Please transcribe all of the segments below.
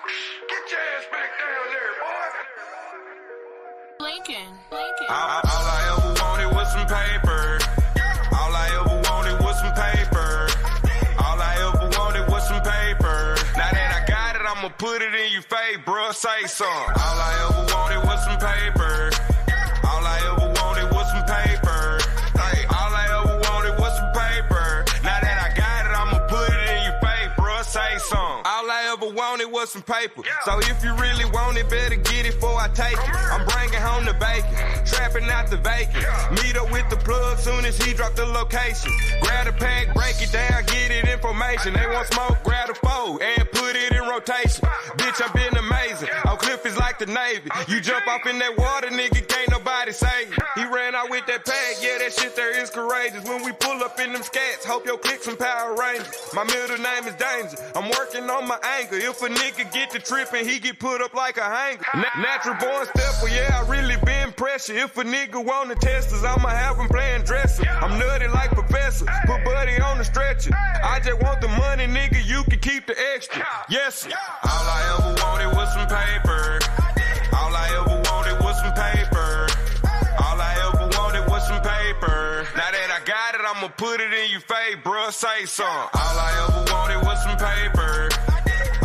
Get your ass back down there, boy. Lincoln. All I ever wanted was some paper. All I ever wanted was some paper. All I ever wanted was some paper. Now that I got it, I'ma put it in your face, bruh. Say something. All I ever wanted was some paper. All I ever wanted was some paper. Hey, all I ever wanted was some paper. Now that I got it, I'ma put it in your face, bruh. Say something. All I ever wanted was some paper. So if you really want it, better get it before I take it. I'm bringing home the bacon, trapping out the vacant. Meet up with the plug soon as he drop the location. Grab the pack, break it down, get it information. They want smoke, grab the foe and put it in rotation. Bitch, I've been amazing. On Cliff is like the Navy. You jump off in that water, nigga, can't nobody save you. He ran out with that pack, yeah, that shit there is courageous. When we pull up in them scats, hope your click some Power Rangers. My middle name is Danger. I'm working on my anger. If a nigga get to tripping, he get put up like a hanger. Natural born stepper, yeah, I really been pressure. If a nigga wanna test us, I'ma have him playing dresser. I'm nutty like Professor, put Buddy on the stretcher. I just want the money, nigga, you can keep the extra. Yes, sir. All I ever wanted was some paper. All I ever wanted was some paper. All I ever wanted was some paper. Now that I got it, I'ma put it in your face, bruh. Say something. All I ever wanted was some paper.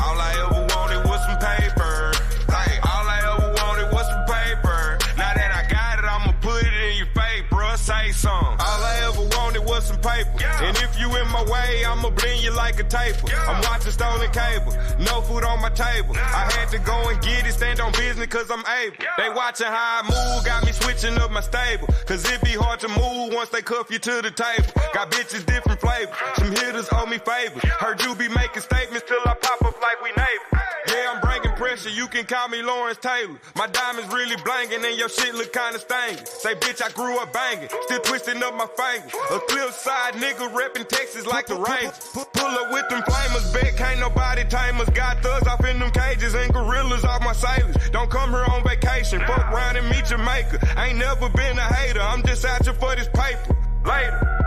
All I ever wanted was some paper. Hey, all I ever wanted was some paper. Now that I got it, I'ma put it in your face, bruh. Say something. All I ever wanted was some paper. And if you in my way, I'ma blend you like a taper. I'm watching stolen cable, no food on my table. I had to go and get it, stand on business cause I'm able. They watching how I move, got me switching up my stable. Cause it be hard to move once they cuff you to the table. Got bitches different flavors, some hitters owe me favors. Heard you be making statements till I pop up like we neighbors. Yeah, I'm bringing pressure, you can call me Lawrence Taylor. My diamonds really blanking and your shit look kinda stankin'. Say bitch, I grew up banging, still twisting up my fingers. A cliffside nigga reppin' Texas like the Rangers. Pull up with them flamers, bet can't nobody tame us. Got thugs off in them cages and gorillas off my sailors. Don't come here on vacation, fuck around and meet Jamaica. Ain't never been a hater, I'm just out here for this paper. Later.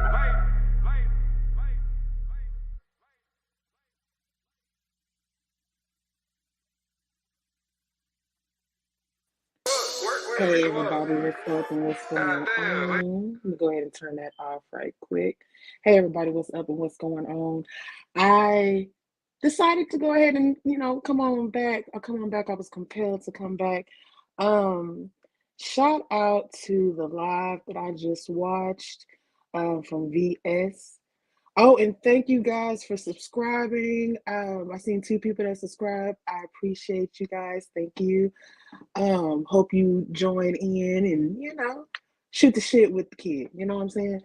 Hey everybody, what's up and what's going on? Let me go ahead and turn that off right quick. Hey everybody, what's up and what's going on? I decided to go ahead and, come on back. I was compelled to come back. Shout out to the live that I just watched from VS. Oh, and thank you guys for subscribing. I seen 2 people that subscribed. I appreciate you guys. Thank you. Hope you join in and, shoot the shit with the kid. You know what I'm saying?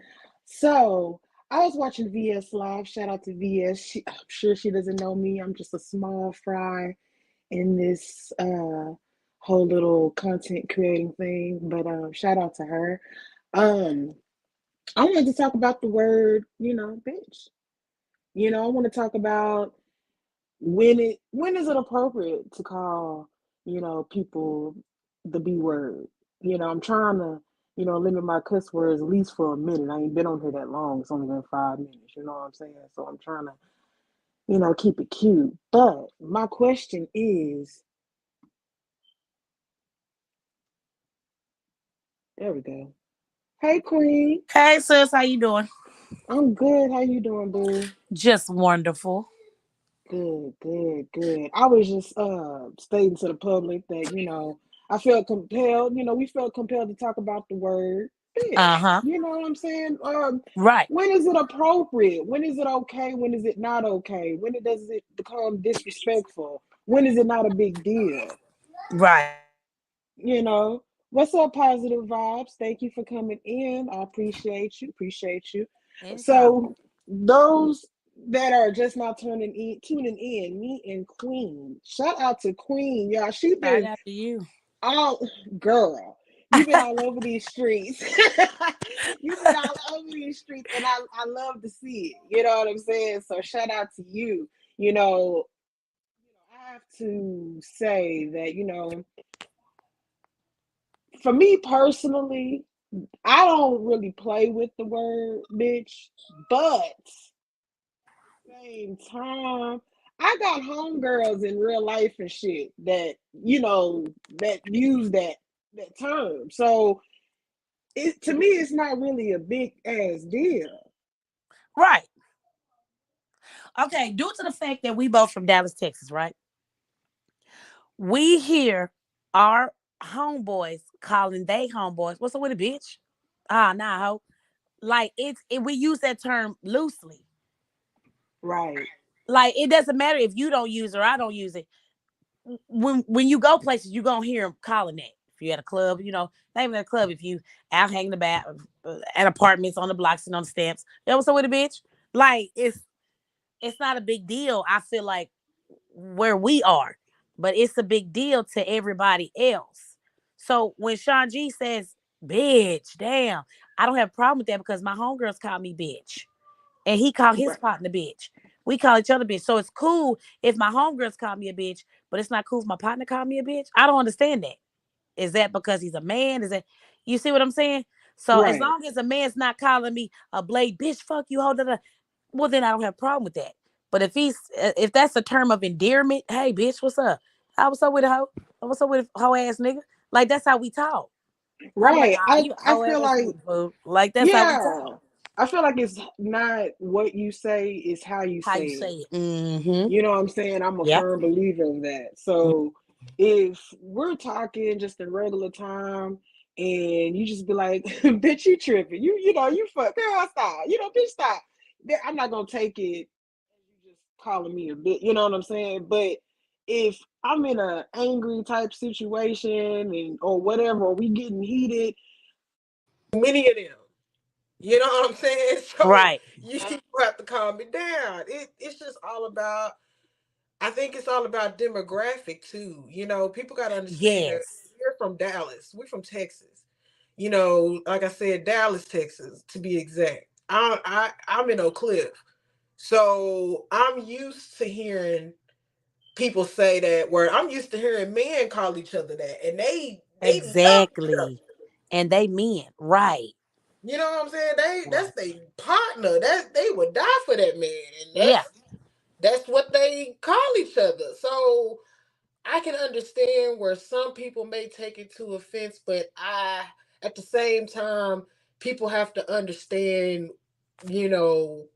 So I was watching VS live. Shout out to VS. I'm sure she doesn't know me. I'm just a small fry in this whole little content creating thing. But shout out to her. I wanted to talk about the word, bitch. I want to talk about when is it appropriate to call, people the B word. I'm trying to, limit my cuss words at least for a minute. I ain't been on here that long. It's only been 5 minutes, you know what I'm saying? So I'm trying to, keep it cute. But my question is, there we go. Hey, Queen. Hey, sis, how you doing? I'm good. How you doing, boo? Just wonderful. Good. I was just stating to the public that, I felt compelled, we felt compelled to talk about the word bitch. Uh-huh. You know what I'm saying? Right. When is it appropriate? When is it okay? When is it not okay? When does it become disrespectful? When is it not a big deal? Right. What's up, Positive Vibes? Thank you for coming in. I appreciate you. Anytime. So those that are just now tuning in, me and Queen. Shout out to Queen, y'all. She been Shout out to you. Girl. You've been all over these streets. You've been all over these streets, and I love to see it. You know what I'm saying? So shout out to you. I have to say that, for me personally, I don't really play with the word bitch, but at the same time, I got homegirls in real life and shit that that use that term. So it to me, it's not really a big ass deal. Right. Okay. Due to the fact that we both from Dallas, Texas, right? We hear our homeboys calling they homeboys. What's up with a bitch? Ah, nah, ho. Like we use that term loosely. Right, Like it doesn't matter if you don't use it or I don't use it. When you go places, you gonna hear them calling that. If you at a club, not even at a club. If you out hanging about at apartments on the blocks and on the steps, what's up with a bitch? Like it's not a big deal. I feel like where we are, but it's a big deal to everybody else. So when Sean G says bitch, damn, I don't have a problem with that because my homegirls call me bitch. And he called his right, partner bitch. We call each other bitch. So it's cool if my homegirls call me a bitch, but it's not cool if my partner call me a bitch. I don't understand that. Is that because he's a man? Is that you see what I'm saying? So as right, long as a man's not calling me a blade bitch, fuck you, hold it up, well then I don't have a problem with that. But if that's a term of endearment, hey bitch, what's up? What's up with a hoe? What's up with a hoe ass nigga? Like that's how we talk. I'm like, right. you a I hoe feel ass like nigga, fool. Like that's how we yeah. talk. I feel like it's not what you say, it's how you How say you say it. it. Mm-hmm. You know what I'm saying? I'm a Yep. firm believer of that. So if we're talking just in regular time and you just be like, bitch, you tripping. You fuck girl, stop. Bitch, stop. I'm not gonna take it you just calling me a bitch. You know what I'm saying? But if I'm in a angry type situation and or whatever, or we getting heated, many of them. You know what I'm saying? So Right. you have to calm it down. It's just all about I think it's all about demographic too. People got to understand that Yes. we're from Dallas. We're from Texas. Like I said, Dallas, Texas, to be exact. I'm in Oak Cliff, so I'm used to hearing people say that word. I'm used to hearing men call each other that, and they love each other. Exactly. And they men. Right. You know what I'm saying? That's Right. their partner. They would die for that man, and Yeah. that's what they call each other. So I can understand where some people may take it to offense, but at the same time, people have to understand, you know,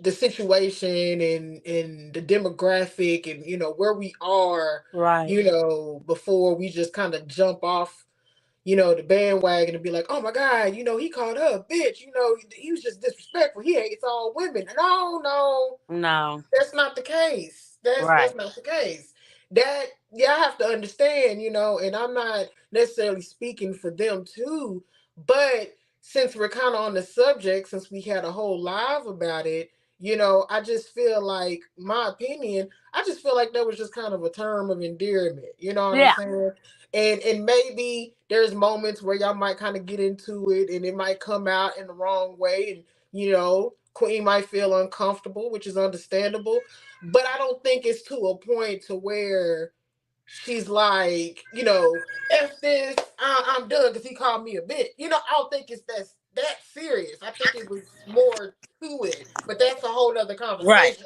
the situation and the demographic and where we are, Right. before we just kind of jump off, the bandwagon and be like, oh my God, he called her a bitch, he was just disrespectful. He hates all women. No, no, No. that's not the case. That's Right. not the case. That I have to understand, and I'm not necessarily speaking for them too, but since we're kind of on the subject, since we had a whole live about it, I just feel like my opinion, I just feel like that was just kind of a term of endearment. You know what I'm Yeah. saying? And maybe there's moments where y'all might kind of get into it and it might come out in the wrong way and Queen might feel uncomfortable, which is understandable, but I don't think it's to a point to where she's like, F this, I'm done because he called me a bitch. I don't think it's that serious. I think it was more to it, but that's a whole other Right. conversation.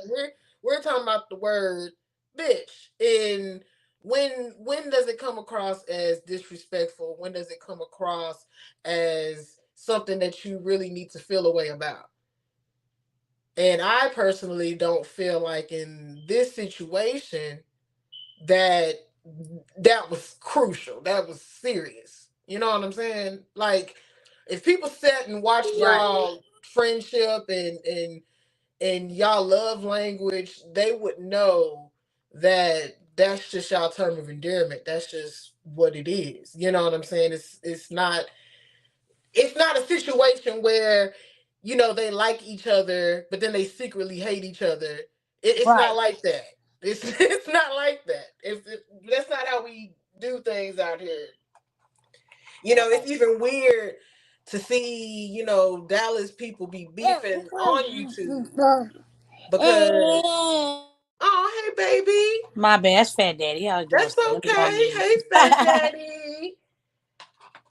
We're talking about the word bitch, and when does it come across as disrespectful? When does it come across as something that you really need to feel a way about? And I personally don't feel like in this situation that that was crucial. That was serious. You know what I'm saying? Like if people sat and watched Right. y'all friendship and y'all love language, they would know that that's just y'all term of endearment. That's just what it is. You know what I'm saying? It's not a situation where they like each other but then they secretly hate each other. It's not Right. like that. It's not like that. That's not how we do things out here. It's Right. even weird to see Dallas people be beefing on YouTube because oh hey baby, My bad. That's Fat Daddy. He always doing that's stuff. Let me go on okay. mute. Hey fat daddy,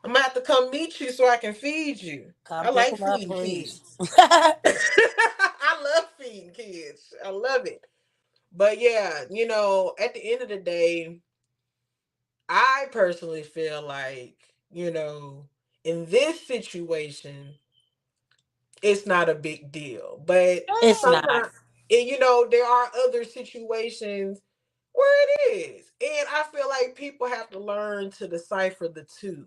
I'm gonna have to come meet you so I can feed you. Come I pick like him up, feeding please. kids. I love feeding kids. I love it. But yeah, at the end of the day, I personally feel like, in this situation, it's not a big deal. But It's not. sometimes, there are other situations where it is. And I feel like people have to learn to decipher the two.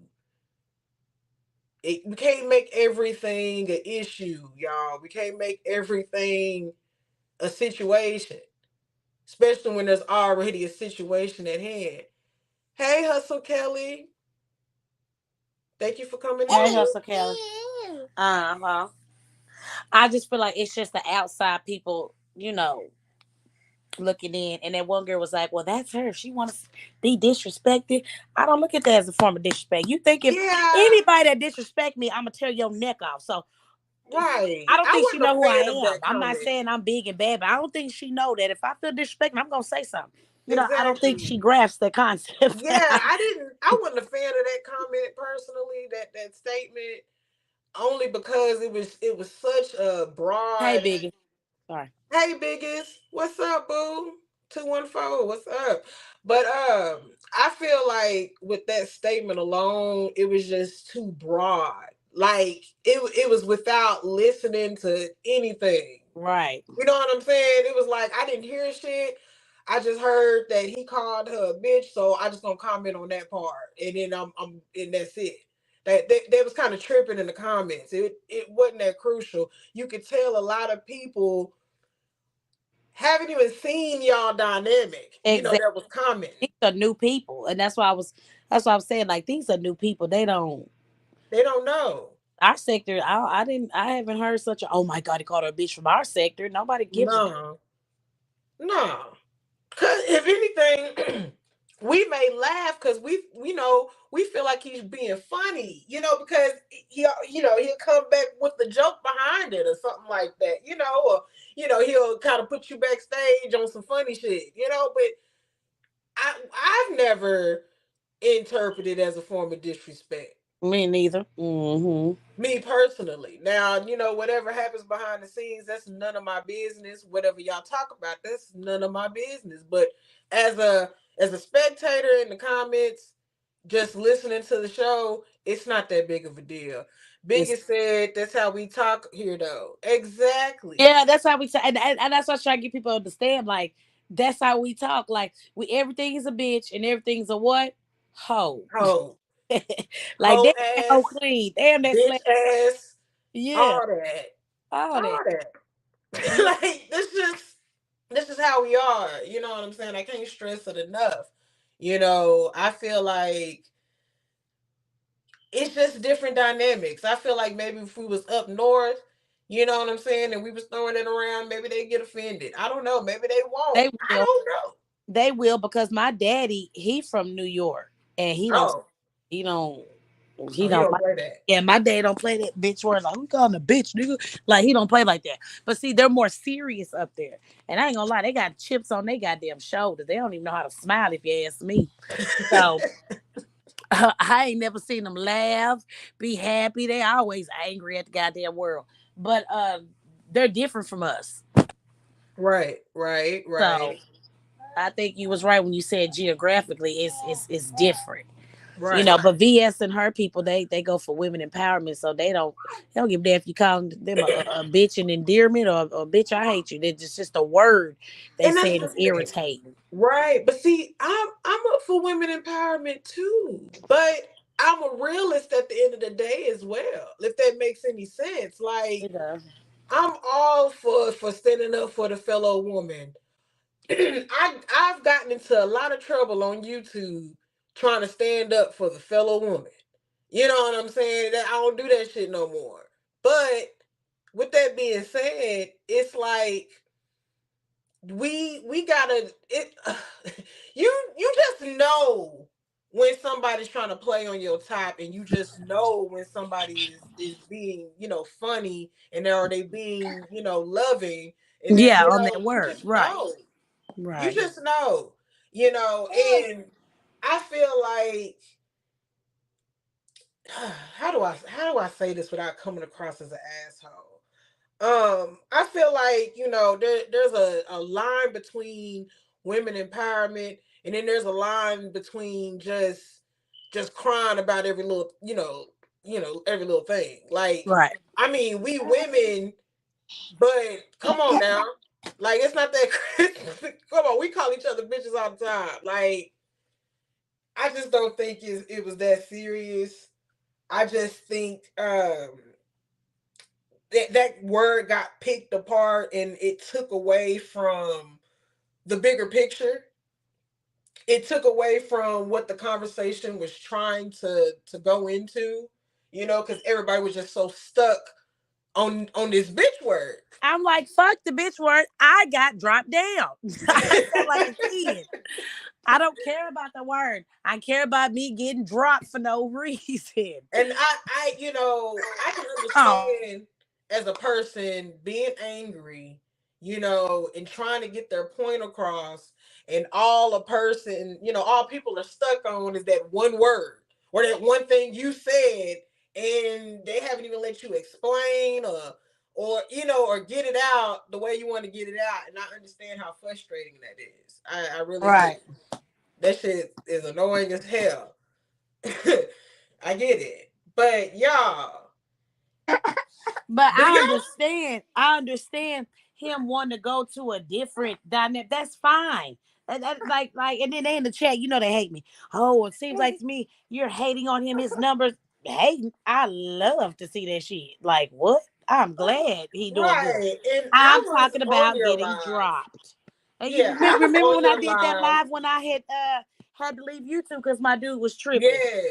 We can't make everything an issue, y'all. We can't make everything a situation, especially when there's already a situation at hand. Hey, Hustle Kelly. Thank you for coming Hey, in. Hustle Kelly. Uh-huh. I just feel like it's just the outside people, looking in. And that one girl was like, well, that's her. If she wants to be disrespected, I don't look at that as a form of disrespect. You think if Yeah, anybody that disrespect me, I'm going to tear your neck off. So I right. don't I think she wasn't know a who I fan of am. that I'm not comment. saying I'm big and bad, but I don't think she know that if I feel disrespected, I'm going to say something. I don't think she Exactly. grasps the concept. Yeah, I wasn't a fan of that comment personally, that statement, only because it was such a Hey, broad. Biggie. Sorry. Hey, biggest, what's up, boo? 214, what's up? But I feel like with that statement alone, it was just too broad. Like it was without listening to anything. Right. You know what I'm saying? It was like I didn't hear shit. I just heard that he called her a bitch, so I just gonna comment on that part, and then and that's it. That was kind of tripping in the comments. It wasn't that crucial. You could tell a lot of people haven't even seen y'all dynamic. Exactly. That was commenting. These are new people. And that's why I was saying, like, these are new people. They don't. They don't know. Our sector, I haven't heard such a, oh my God, he called her a bitch from our sector. Nobody gives a No, no. Cause if anything, we may laugh because we feel like he's being funny, because he'll come back with the joke behind it or something like that, or he'll kind of put you backstage on some funny shit, but I've never interpreted as a form of disrespect. me neither. Hmm. Me personally. Now, whatever happens behind the scenes, that's none of my business. Whatever y'all talk about, that's none of my business. But as a spectator in the comments, just listening to the show, it's not that big of a deal. It's Biggest said that's how we talk here though. Exactly. yeah, that's how we talk, and that's what I try to get people to understand. Like that's how we talk. Like we everything is a bitch and everything's a what hoe. Hoe. Like damn Hoe that hoe ass, clean. Damn that bitch slang. ass, Yeah, all that. all that. All that. Yeah, Like this is how we are. You know what I'm saying? I can't stress it enough. I feel like it's just different dynamics. I feel like maybe if we was up north, you know what I'm saying, and we was throwing it around, maybe they get offended. I don't know. Maybe they won't. they I will. don't know. They will because my daddy, he from New York, and Oh, he don't, he oh, he don't don't like. play that. Yeah, my dad don't play that bitch word like we calling a bitch, nigga. Like he don't play like that. But see, they're more serious up there, and I ain't gonna lie, they got chips on their goddamn shoulders. They don't even know how to smile if you ask me. So I ain't never seen them laugh, be happy. They always angry at the goddamn world. But they're different from us. Right, right, So right, I think you was right when you said geographically it's different. right. But VS and her people they go for women empowerment, so they don't give a damn if you call them a bitch and endearment or bitch I hate you. It's just a word they And say that's is the thing. irritating. Right. But see, I'm up for women empowerment too. But I'm a realist at the end of the day as well, if that makes any sense. Like It does. I'm all for standing up for the fellow woman. I've gotten into a lot of trouble on YouTube trying to stand up for the fellow woman. You know what I'm saying? That I don't do that shit no more. But with that being said, it's like we gotta it you just know when somebody's trying to play on your top, and you just know when somebody is being funny, and are they being loving, and then Yeah, on that you word. just Right. know. You Right. just know. And I feel like how do I say this without coming across as an asshole? I feel like, there's a line between women empowerment, and then there's a line between just crying about every little, every little thing. Like, Right. I mean, we women, but come on now. Like, it's not that come on, we call each other bitches all the time. Like, I just don't think it was that serious. I just think that word got picked apart, and it took away from the bigger picture. It took away from what the conversation was trying to go into, because everybody was just so stuck on this bitch word. I'm like, fuck the bitch word. I got dropped down. I sound like a kid. I don't care about the word. I care about me getting dropped for no reason. And I can Oh, understand as a person being angry, and trying to get their point across, and all people are stuck on is that one word or that one thing you said, and they haven't even let you explain or get it out the way you want to get it out. And I understand how frustrating that is. I really do. right. That shit is annoying as hell. I get it. But y'all, But do y'all I understand him wanting to go to a different dynamic. That's fine. Like, and then they in the chat, they hate me. Oh, it seems like to me you're hating on him. His numbers, hating. I love to see that shit. Like, what? I'm glad he doing good. right? And I I'm was talking on about your getting live. dropped. And you Yeah, I was remember on when I your did that live. live when I had to leave YouTube because my dude was tripping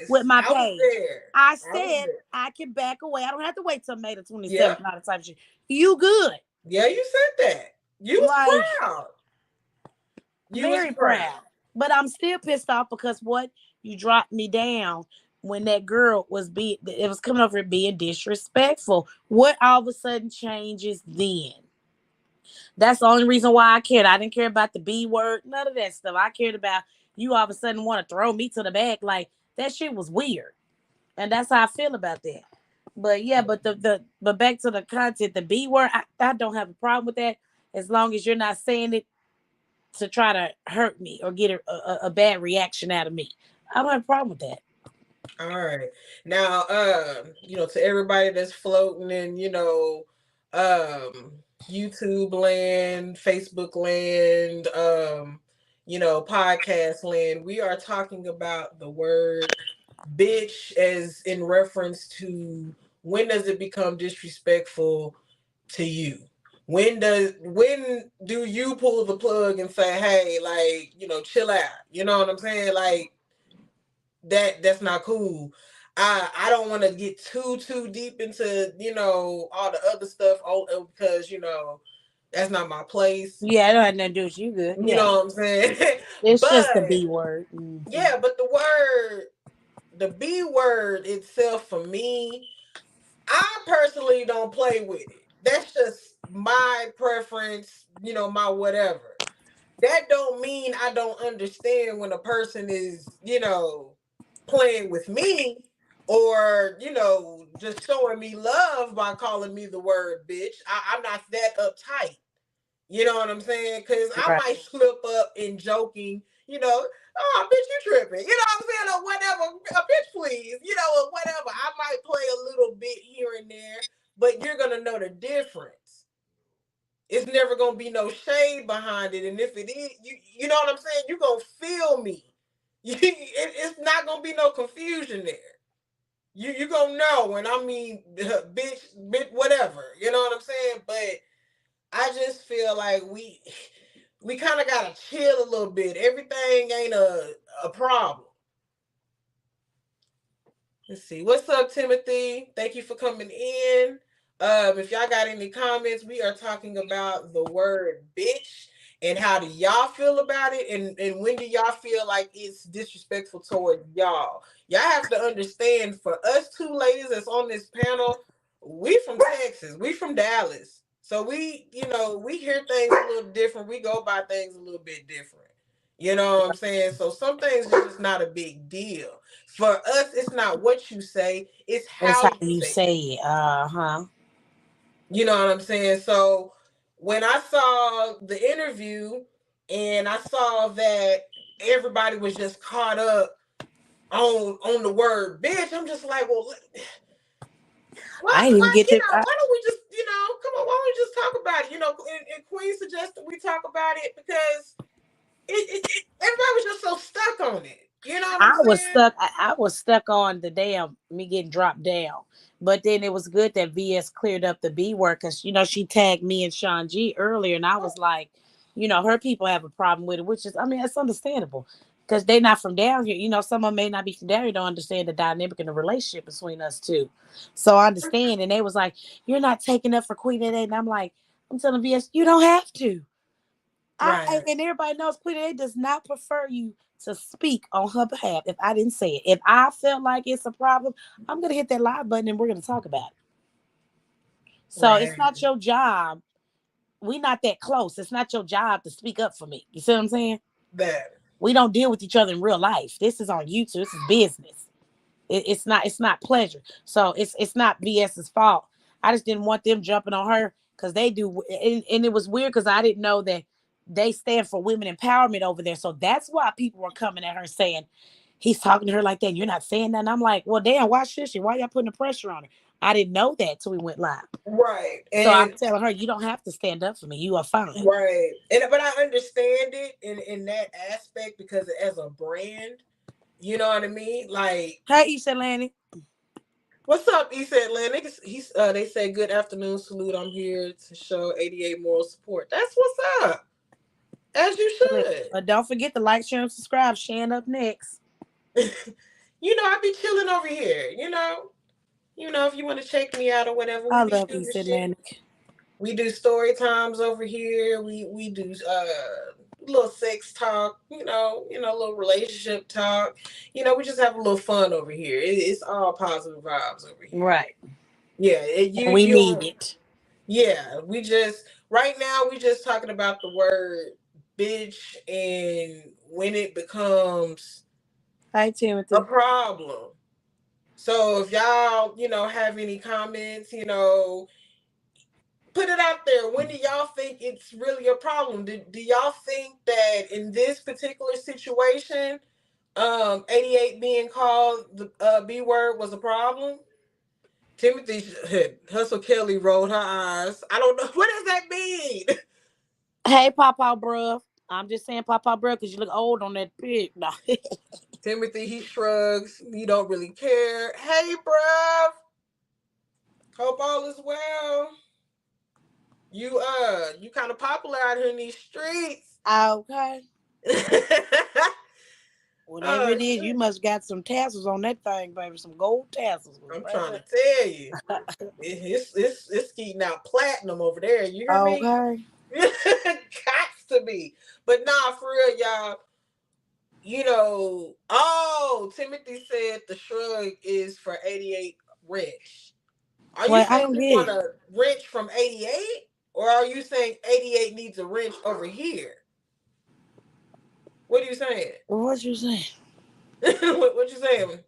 with Yes, my I was page. there. I I was said there. I can back away. I don't have to wait till May the 27th. Yep. All the type of shit. You good? Yeah, you said that. You was Like, proud. You was very proud. proud. But I'm still pissed off because what you dropped me down when that girl it was coming over being disrespectful. What all of a sudden changes then? That's the only reason why I cared. I didn't care about the B word, none of that stuff. I cared about you all of a sudden want to throw me to the back. Like, that shit was weird. And that's how I feel about that. But yeah, but but back to the content, the B word, I don't have a problem with that as long as you're not saying it to try to hurt me or get a bad reaction out of me. I don't have a problem with that. All right. Now, to everybody that's floating in, YouTube land, Facebook land, podcast land, we are talking about the word bitch as in reference to when does it become disrespectful to you? When do you pull the plug and say, hey, like, chill out? You know what I'm saying? Like, that's not cool. I don't want to get too deep into all the other stuff because that's not my place. Yeah, I don't have nothing to do with you. Good. You Yeah, know what I'm saying? it's But just the B word. Mm-hmm. yeah, but the B word itself for me, I personally don't play with it. That's just my preference, my whatever. That don't mean I don't understand when a person is, playing with me or, just showing me love by calling me the word bitch. I'm not that uptight. You know what I'm saying? Because I Right. might slip up in joking, oh, bitch, you tripping. You know what I'm saying? Or whatever. A bitch, please. Or whatever. I might play a little bit here and there, but you're going to know the difference. It's never gonna be no shade behind it, and if it is, you know what I'm saying. You're gonna feel me. It's not gonna be no confusion there. You gonna know when I mean bitch, whatever. You know what I'm saying. But I just feel like we kind of gotta chill a little bit. Everything ain't a problem. Let's see. What's up, Timothy? Thank you for coming in. If y'all got any comments, we are talking about the word bitch and how do y'all feel about it, and when do y'all feel like it's disrespectful toward y'all? Y'all have to understand, for us two ladies that's on this panel, we from Texas, we from Dallas. So we hear things a little different. We go by things a little bit different. You know what I'm saying? So some things are just not a big deal. For us, it's not what you say, it's That's how how you you say say it. it. Uh huh. You know what I'm saying? So when I saw the interview and I saw that everybody was just caught up on the word bitch, I'm just like, well, I ain't even get to. why don't we just, come on, why don't we just talk about it? And Queen suggested we talk about it because everybody was just so stuck on it. You know what I'm I was saying? stuck. I was stuck on the damn me getting dropped down. But then it was good that VS cleared up the B word because she tagged me and Sean G earlier, and I was like, her people have a problem with it, which is, I mean, it's understandable because they're not from down here. Some of them may not be from down here, don't understand the dynamic and the relationship between us two. So I understand, and they was like, "You're not taking up for Queen A," and I'm like, I'm telling VS, you don't have to. Right. And everybody knows Queen A does not prefer you to speak on her behalf if I didn't say it. If I felt like it's a problem, I'm gonna hit that live button and we're gonna talk about it. So it's Right. not your job. We not that close. It's not your job to speak up for me. You see what I'm saying? That. We don't deal with each other in real life. This is on YouTube. This is business. It's not pleasure. So it's not VS's fault. I just didn't want them jumping on her because they do, and it was weird because I didn't know that they stand for women empowerment over there. So that's why people were coming at her saying he's talking to her like that. And you're not saying that. And I'm like, well, damn, why should she? Why y'all putting the pressure on her? I didn't know that till we went live. Right. So I'm And telling her, you don't have to stand up for me. You are fine. right. And but I understand it in that aspect because as a brand, you know what I mean? Like, Hey, East Atlantic. what's up, East Atlantic? They say good afternoon, salute. I'm here to show 88 moral support. That's what's up. As you should. But don't forget to like, share, and subscribe. Shan up next. I be chilling over here. If you want to check me out or whatever, we I be love shooting East shit. Atlantic. We do story times over here. We do little sex talk. Little relationship talk. We just have a little fun over here. It's all positive vibes over here. Right. Yeah, We need it. Yeah, we just right now we just talking about the word bitch and when it becomes Hi, a Timothy. problem. So if y'all, have any comments, put it out there. When do y'all think it's really a problem? Do y'all think that in this particular situation, 88 being called the B word was a problem? Timothy Hustle Kelly rolled her eyes. I don't know. What does that mean? Hey, Papa, bruh. I'm just saying, Papa, bruh, because you look old on that pic. No. Timothy, he shrugs. He don't really care. Hey, bruv. Hope all is well. You kind of popular out here in these streets. Okay. Whatever Oh it is, you shit! must got some tassels on that thing, baby. Some gold tassels. I'm Right trying to there. tell you, it's skeeting out platinum over there. You hear me? Okay. Gots to be, but nah, for real, y'all. Oh, Timothy said the shrug is for 88 wrench. Are you Well, I saying don't you get want it. a wrench from 88? Or are you saying 88 needs a wrench over here? What are you saying? What you saying? what you saying?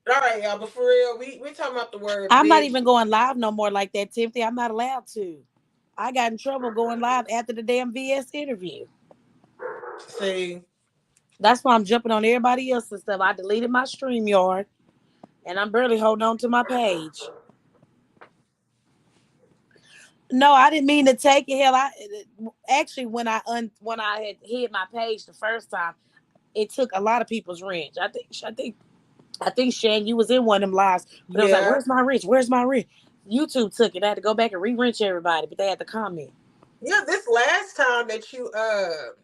All right, y'all, but for real, we talking about the word I'm not bitch. even going live no more like that, Timothy. I'm not allowed to. I got in trouble going live after the damn VS interview. See, That's why I'm jumping on everybody else's stuff. I deleted my StreamYard, and I'm barely holding on to my page. No, I didn't mean to take it. Hell, I actually when I had hit my page the first time, it took a lot of people's wrench. I think Shan, you was in one of them lives, but it was like, yeah. "Where's my wrench? Where's my wrench?" YouTube took it. I had to go back and re-wrench everybody, but they had to comment. Yeah, this last time that you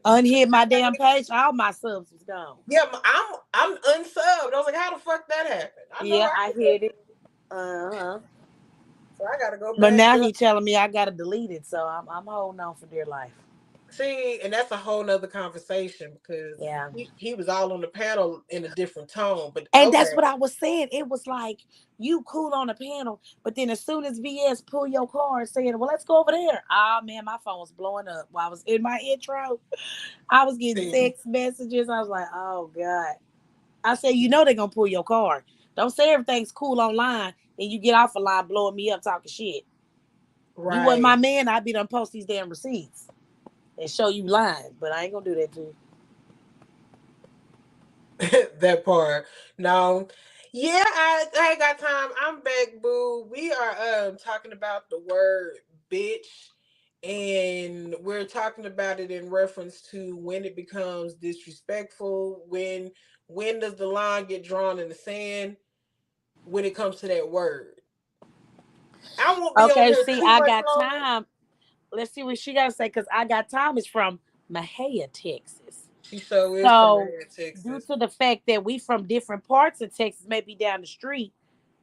Unhit my damn page, all my subs was gone. yeah, I'm unsubbed. I was like, how the fuck that happened? I know Yeah, I I did. hit it. Uh-huh. So I gotta go But back. now he telling me I gotta delete it, so I'm holding on for dear life. See, and that's a whole nother conversation because Yeah. he was all on the panel in a different tone. But And that's okay. what I was saying. It was like you cool on the panel, but then as soon as VS pull your card saying, "Well, let's go over there," oh man, my phone was blowing up while I was in my intro. I was getting See, text messages. I was like, "Oh God!" I said, "You know they're gonna pull your card. Don't say everything's cool online and you get off a line blowing me up talking shit. You wasn't my Right. man, I'd be done post these damn receipts and show you lying. But I ain't gonna do that to you. That part. No. Yeah, I ain't got time. I'm back, boo. We are talking about the word bitch, and we're talking about it in reference to when it becomes disrespectful, when does the line get drawn in the sand when it comes to that word. I won't be on Okay, here see, too I much got longer. time. Let's see what she gotta say, because I got time is from Mahia, Texas. She so is from So, here, due Texas. to the fact that we from different parts of Texas, maybe down the street,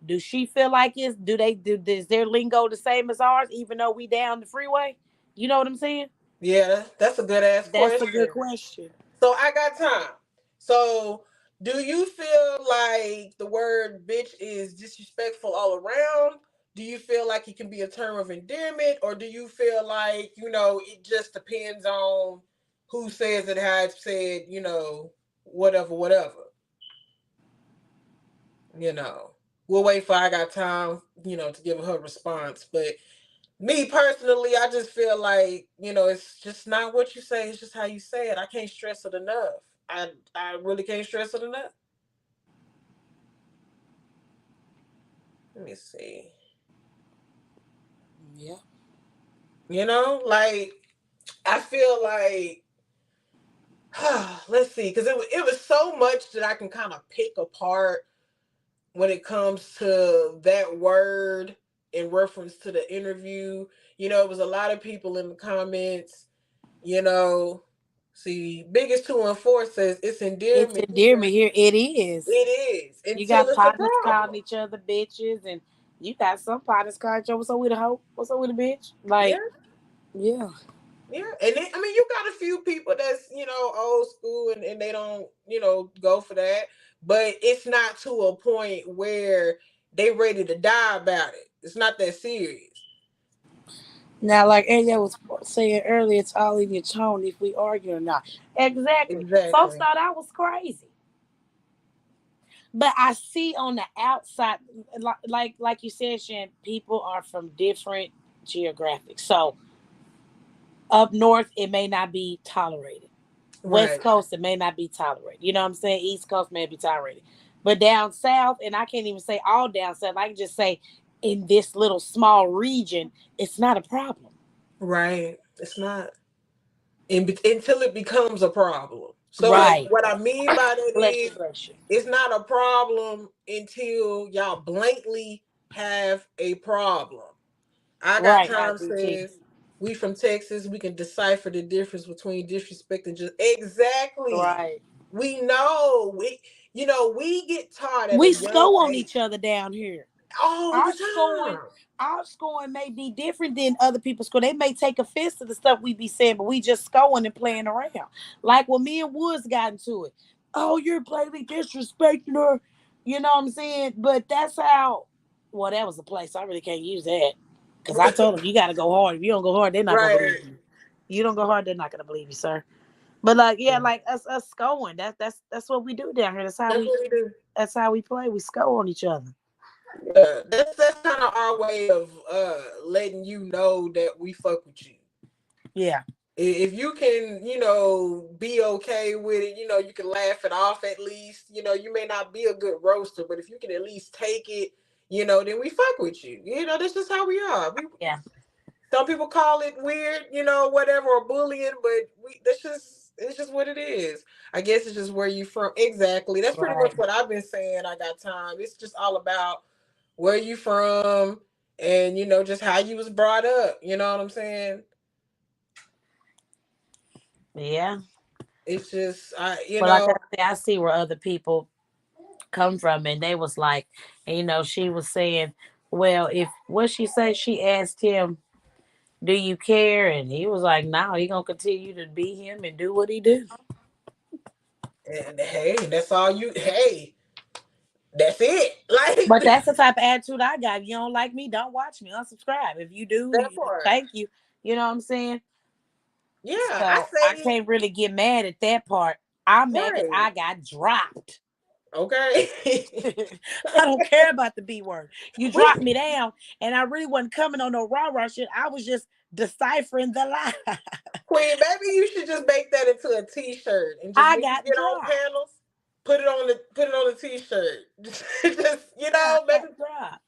do she feel like it's do they do is their lingo the same as ours, even though we down the freeway? You know what I'm saying? Yeah, that's a good ass That's a good question. question. So I got time. So do you feel like the word bitch is disrespectful all around? Do you feel like it can be a term of endearment? Or do you feel like, it just depends on who says it, how it's said, whatever, whatever. You know. We'll wait for I got time, to give her response. But me personally, I just feel like, it's just not what you say, it's just how you say it. I can't stress it enough. I really can't stress it enough. Let me see. Yeah. Like I feel like let's see, because it was so much that I can kind of pick apart when it comes to that word in reference to the interview. It was a lot of people in the comments. You know, see, biggest 214 says it's It's endearment endearment here. here. It is. It is You until got it's a partners calling problem. each other bitches, and you got some partners calling each other. What's up with a hoe? What's up with a bitch? Yeah, Like, yeah. yeah. And then, I mean, you got a few people that's, old school and they don't, go for that. But it's not to a point where they ready to die about it. It's not that serious. Now, like Anya was saying earlier, it's all in your tone if we argue or not. Exactly. Folks Exactly. thought I was crazy. But I see on the outside, like you said, Shan, people are from different geographics. So up north, it may not be tolerated. West Right. Coast, it may not be tolerated. You know what I'm saying? East Coast may be tolerated. But down south, and I can't even say all down south, I can just say in this little small region, it's not a problem. Right. It's not. Until it becomes a problem. So, like, Right. what I mean by that Bless you, is bless you. it's not a problem until y'all blatantly have a problem. I got Right, I time do too. says we from Texas, we can decipher the difference between disrespect and just exactly. Right. We know we get taught at a We young score on age each other down here. all Our the scoring, time. our scoring may be different than other people's score. They may take offense to the stuff we be saying, but we just scoring and playing around. Like when me and Woods got into it. Oh, you're blatantly disrespecting her. You know what I'm saying? But that's how. Well, that was the place. I really can't use that because I told them you got to go hard. If you don't go hard, they're not gonna believe Right. you. You don't go hard, they're not gonna believe you, sir. But like, yeah, like us scoring. That's what we do down here. That's what we do. That's how we play. We score on each other. Yeah, that's kind of our way of letting you know that we fuck with you. Yeah. If you can, be okay with it, you can laugh it off at least. You may not be a good roaster, but if you can at least take it, then we fuck with you. That's just how we are. Yeah. Some people call it weird, whatever, or bullying, but it's just what it is. I guess it's just where you from. Exactly. That's pretty much Right. what I've been saying. I got time. It's just all about where you from and just how you was brought up. You know what I'm saying? Yeah. It's just But like I say, I see where other people come from, and they was like, and, she was saying, well, if what she said, she asked him, "Do you care?" And he was like, "No, he gonna continue to be him and do what he do." and hey, that's all you. Hey, that's it. But Like that's the type of attitude I got. If you don't like me, don't watch me. Unsubscribe. If you do, that part. thank you. You know what I'm saying? Yeah, I So I say can't really get mad at that part. I'm mad because right. I got dropped. Okay. I don't care about the B word. You We, dropped me down, and I really wasn't coming on no rah-rah shit. I was just deciphering the lie. Queen, maybe you should just make that into a T-shirt and just I when you got get on dropped. panels, put it on the T-shirt. Just Yeah, I maybe. got dropped.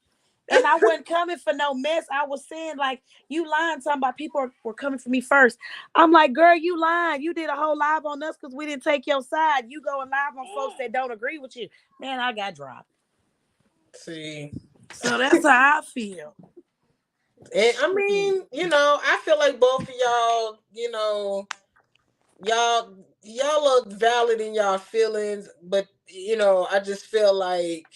And I wasn't coming for no mess. I was saying, like, you lying. Something about people were coming for me first. I'm like, girl, you lying. You did a whole live on us because we didn't take your side. You going live on folks that don't agree with you. Man, I got dropped. See, So that's how I feel. and I Shit. mean, I feel like both of y'all, y'all look valid in y'all feelings, but I just feel like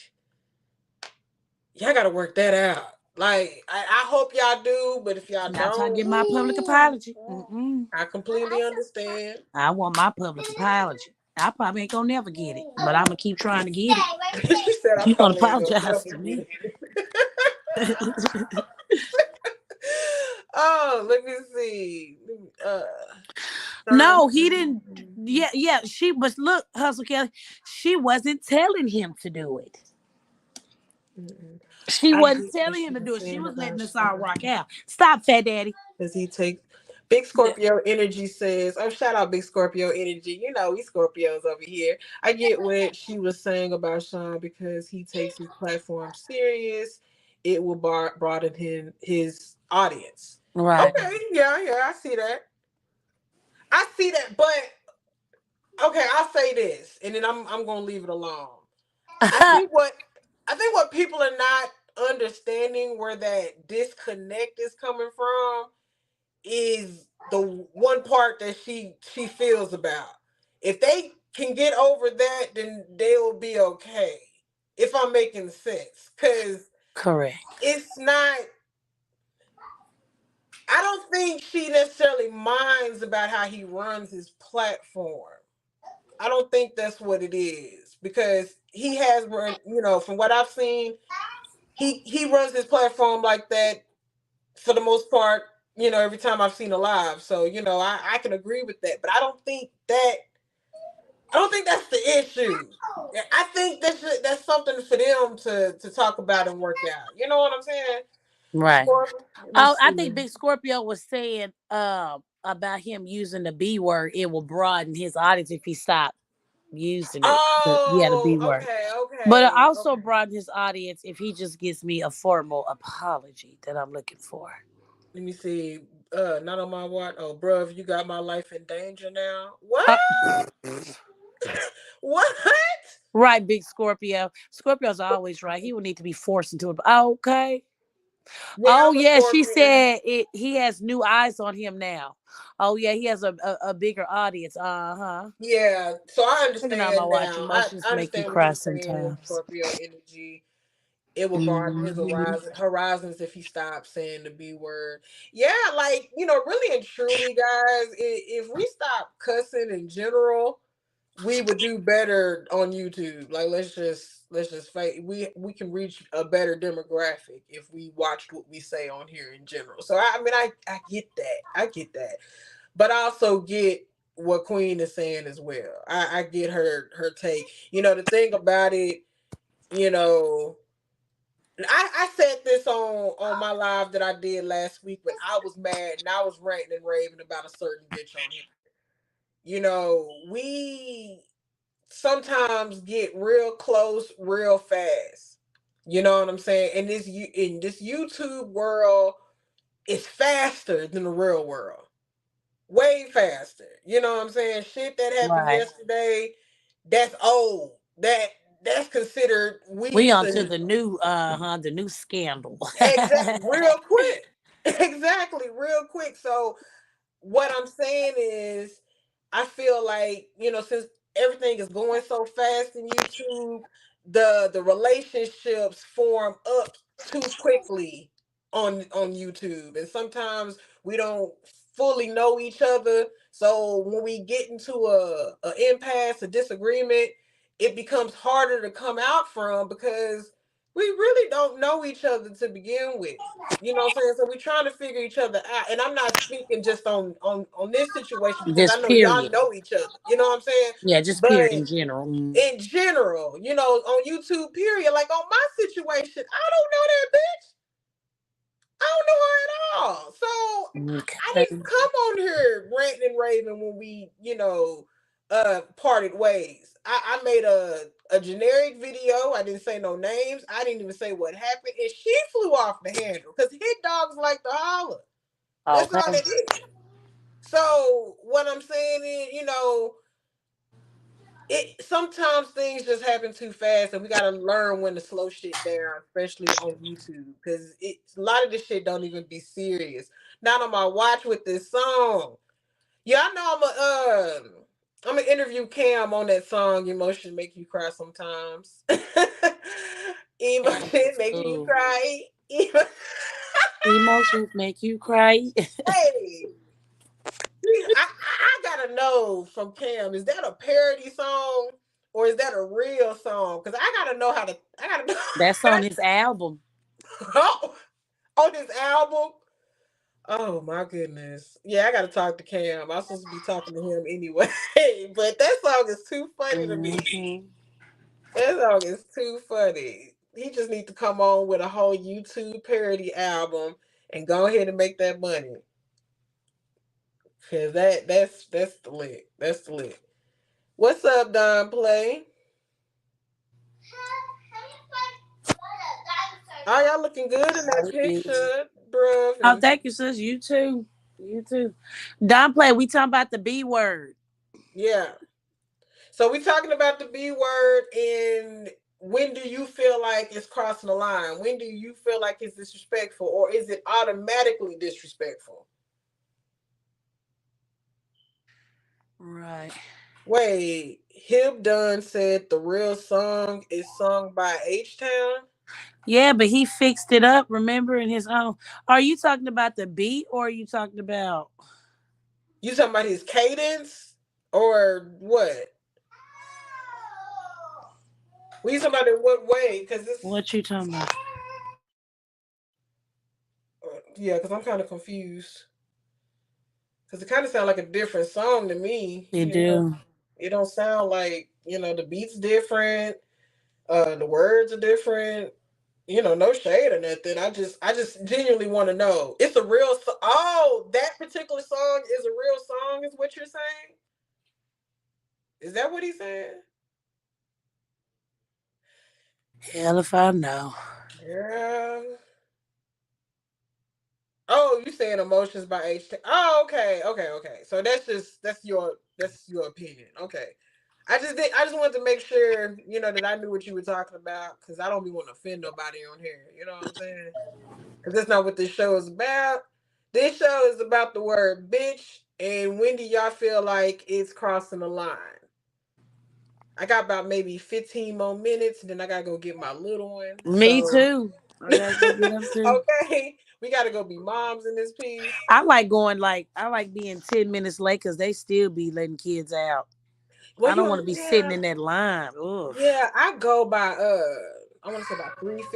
y'all got to work that out. Like, I hope y'all do, but if y'all Not trying to get don't, my public apology. Mm-mm. I completely understand. I want my public apology. I probably ain't gonna never get it, but I'm gonna keep trying to get it. She said, "I You gonna probably ain't gonna apologize never to get me? it." Oh, let me see. No, he didn't. Yeah, yeah. She was look, Hustle Kelly. She wasn't telling him to do it. Mm-mm. She I wasn't get what telling she him to was do it. She saying was letting about us all Shan. rock out. Stop, Fat Daddy. Does he take Big Scorpio energy says, oh, shout out Big Scorpio energy. We Scorpios over here. I get what she was saying about Sean because he takes his platform serious. It will broaden his audience. Right. Okay, yeah, I see that. I see that, but okay, I'll say this, and then I'm gonna leave it alone. I think what I think what people are not understanding where that disconnect is coming from is the one part that she feels about. If they can get over that, then they'll be okay. If I'm making sense, because Correct. it's not. I don't think she necessarily minds about how he runs his platform. I don't think that's what it is because he has run. From what I've seen, he runs his platform like that for the most part, every time I've seen a live. So, I can agree with that. But I don't think that's the issue. I think that's something for them to talk about and work out. You know what I'm saying? Right. Barbara? Let me Oh, I see. think Big Scorpio was saying about him using the B word. It will broaden his audience if he stopped using it. Yeah, the B Oh, word. okay, But it okay, also okay. broaden his audience if he just gives me a formal apology that I'm looking for. Let me see. Not on my watch. Oh, bruv, you got my life in danger now. What? Uh, What? right, Big Scorpio. Scorpio's always right. He would need to be forced into it. Okay. Yeah, Oh I'm a yeah, she Scorpio. said it. He has new eyes on him now. Oh yeah, he has a bigger audience. Uh-huh. Yeah, so I Checking out my understand watch. now. I Emotions make you understand what cry you're saying, sometimes. Scorpio energy. It will broaden his Mhm. horizons if he stops saying the B word. Yeah, like, really and truly, guys, if we stop cussing in general, we would do better on YouTube. Like, let's just fight. We can reach a better demographic if we watched what we say on here in general. So I mean, I get that. I get that. But I also get what Queen is saying as well. I get her take. The thing about it, you know, I said this on my live that I did last week when I was mad and I was ranting and raving about a certain bitch on here. We sometimes get real close real fast. You know what I'm saying? In this YouTube world, it's faster than the real world. Way faster. You know what I'm saying? Shit that happened Right. yesterday, that's old. That's considered We weeks on to and the new scandal. real quick. Exactly, real quick. So what I'm saying is I feel like, since everything is going so fast in YouTube, the relationships form up too quickly on YouTube. And sometimes we don't fully know each other. So when we get into a impasse, a disagreement, it becomes harder to come out from because we really don't know each other to begin with. You know what I'm saying? So we're trying to figure each other out. And I'm not speaking just on this situation because I Just know y'all period. know each other. You know what I'm saying? Yeah, just period But in general. in general, you know, on YouTube, period, like on my situation, I don't know that bitch. I don't know her at all. So I Okay. didn't come on here ranting and raving when we, parted ways. I made a generic video. I didn't say no names. I didn't even say what happened. And she flew off the handle because hit dogs like to holler. That's Okay. all it is. So what I'm saying is, it sometimes things just happen too fast, and we gotta learn when to slow shit down, especially on YouTube, because it's a lot of this shit don't even be serious. Not on my watch with this song. Yeah, I know I'm gonna interview Cam on that song. Emotion make you cry sometimes. Emotion make you Ooh. cry. Emotions make you cry. Hey, I gotta know from Cam, is that a parody song or is that a real song? Because I gotta know how to. I gotta know That's on his album. on this album. Oh my goodness. Yeah, I gotta talk to Cam. I'm supposed to be talking to him anyway. But that song is too funny to me. Mm-hmm. That song is too funny. He just needs to come on with a whole YouTube parody album and go ahead and make that money. Cause that's the lick. That's the lick. What's up, Don Play? Oh, y'all looking good in that picture, bruh. Oh, And thank you, sis. You too. You too. Don play. We talking about the B word. yeah. So we talking about the B word, and when do you feel like it's crossing the line? When do you feel like it's disrespectful, or is it automatically disrespectful? Right. Wait, Hib Dunn said the real song is sung by H Town. Yeah, but he fixed it up. Remember in his own. Are you talking about the beat, or are you talking about You talking about his cadence or what? We talking about in what way? Because it's what you talking about? yeah, because I'm kind of confused. Because it kind of sounds like a different song to me. You do. It don't sound like the beats different. The words are different. No shade or nothing. I just genuinely want to know. It's a real. Oh, that particular song is a real song. Is what you're saying? Is that what he said? Hell if I know. Girl. Oh, you saying emotions by H. Oh, okay, okay, okay. So that's your opinion. Okay. I just wanted to make sure that I knew what you were talking about because I don't be want to offend nobody on here. You know what I'm saying? Because that's not what this show is about. This show is about the word bitch. And when do y'all feel like it's crossing the line? I got about maybe 15 more minutes, and then I gotta go get my little one. Me So too. I gotta go get him too. okay, we gotta go be moms in this piece. I like being 10 minutes late because they still be letting kids out. Well, I don't want to be sitting yeah, in that line. Oof. yeah. I go by I want to say about 3:15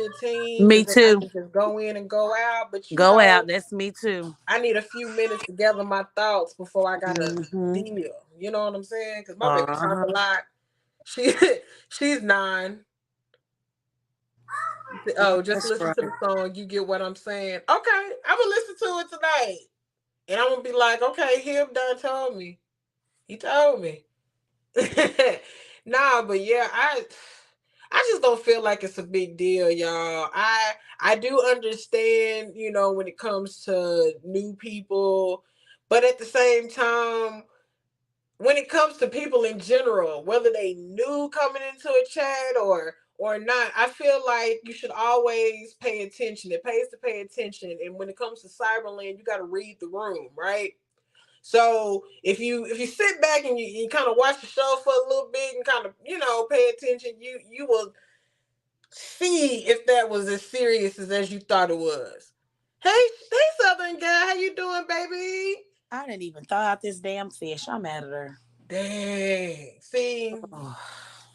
Me because then I too. can just go in and go out. But Go out. That's me too. I need a few minutes to gather my thoughts before I gotta Mm-hmm. deal. You know what I'm saying? Because my baby talk Uh-huh. a lot. She she's 9. Oh, just That's listen right. to the song. You get what I'm saying? Okay, I'm gonna listen to it tonight, and I'm gonna be like, okay, him done told me. He told me. Nah, but yeah, I just don't feel like it's a big deal, y'all. I do understand, when it comes to new people, but at the same time, when it comes to people in general, whether they new coming into a chat or not, I feel like you should always pay attention. It pays to pay attention, and when it comes to Cyberland, you got to read the room, right? So if you sit back and you kind of watch the show for a little bit and kind of pay attention, you will see if that was as serious as you thought it was. Hey, Southern guy, how you doing, baby? I didn't even thaw out this damn fish. I'm out of there. Dang, see, Oh.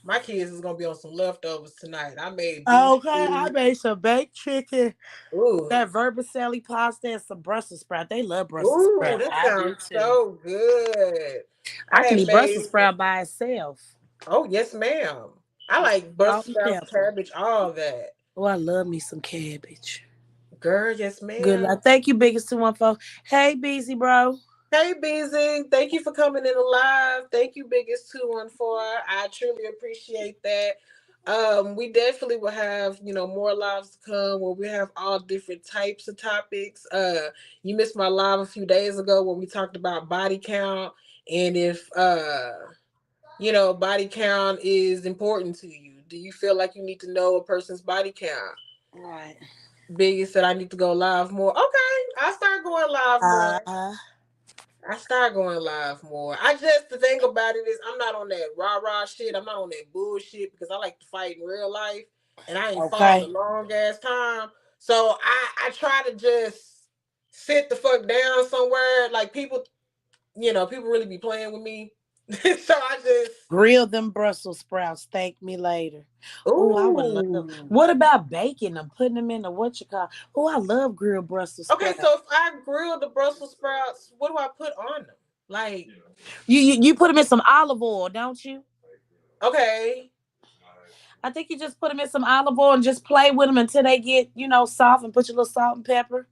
My kids is gonna be on some leftovers tonight. I made beef Okay, I stew. made some baked chicken, Ooh, that vermicelli pasta, and some Brussels sprout. They love Brussels ooh, sprout. that I do sounds too. so good. I I can had eat Brussels made some. sprout by itself. Oh yes, ma'am. I like Salt Brussels and sprouts, pepper. cabbage, all that. Oh, I love me some cabbage. Girl, yes, Good ma'am. luck. Thank you, biggest 214. Hey, BZ bro. Hey, Busy. Thank you for coming in alive. Thank you, Biggest 214. I truly appreciate that. We definitely will have, more lives to come where we have all different types of topics. You missed my live a few days ago where we talked about body count and if body count is important to you. Do you feel like you need to know a person's body count? Right. Biggest said I need to go live more. Okay, I start going live more. Uh, I start going live more. The thing about it is I'm not on that rah rah shit. I'm not on that bullshit because I like to fight in real life and I ain't fought in a okay. long ass time. So I try to just sit the fuck down somewhere. Like people really be playing with me. So I just Grill them Brussels sprouts. Thank me later. Oh, I would love. ooh. What about baking them? Putting them in the what you call? Oh, I love grilled Brussels Okay, sprouts. so if I grill the Brussels sprouts, what do I put on them? Like, You put them in some olive oil, don't you? okay. I think you just put them in some olive oil and just play with them until they get soft, and put your little salt and pepper.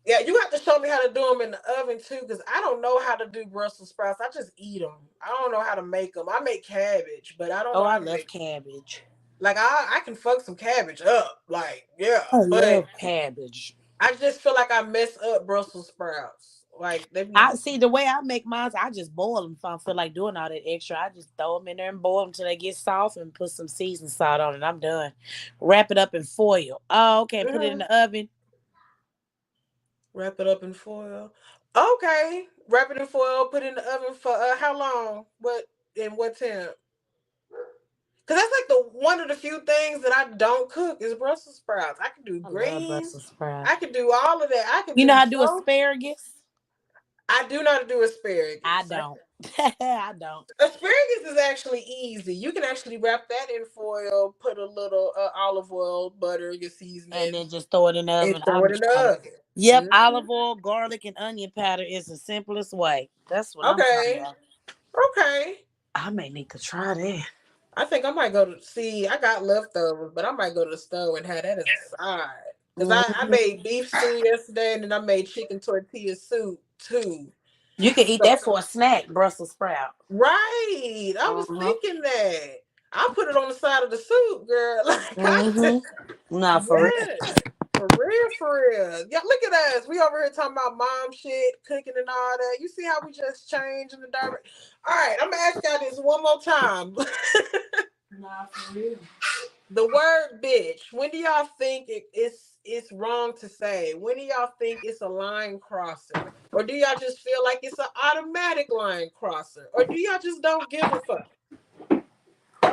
Yeah, you have to show me how to do them in the oven too, because I don't know how to do Brussels sprouts. I just eat them. I don't know how to make them. I make cabbage, but I don't Oh, know I how to love make. cabbage. Like I can fuck some cabbage up, like yeah, I but love cabbage. I just feel like I mess up Brussels sprouts. Like they be I see the way I make mine. I just boil them if I don't feel like doing all that extra. I just throw them in there and boil them till they get soft and put some seasoning salt on it. I'm done. Wrap it up in foil. Oh, okay. Put it in mhm. the oven. Wrap it up in foil. Okay, wrap it in foil. Put it in the oven for how long? What and what temp? Because that's like the one of the few things that I don't cook is Brussels sprouts. I can do I love greens. Brussels sprouts. I can do all of that. I can You know do how to do so. asparagus? I do not do I asparagus. don't. I don't. Asparagus is actually easy. You can actually wrap that in foil, put a little olive oil, butter, your And then seasonings, just throw it in the and oven. throw I'm it in the trying to. oven. Yep, Mhm. olive oil, garlic, and onion powder is the simplest way. That's what I'm talking Okay. about. Okay. I may need to try that. I think I might go to see. I got leftovers, but I might go to the store and have that as a side. Cause I Mhm. made beef stew yesterday, and then I made chicken tortilla soup too. You can eat So that for a snack, Brussels sprout. right, I was Uh-huh. thinking that I put it on the side of the soup, girl. Like Nah, for real. yeah, for real, for real. Yeah, look at us. We over here talking about mom shit, cooking and all that. You see how we just change in the direct. All right, I'm gonna ask y'all this one more time. Nah, for real. The word bitch. When do y'all think it's wrong to say? When do y'all think it's a line crosser? Or do y'all just feel like it's an automatic line crosser? Or do y'all just don't give a fuck?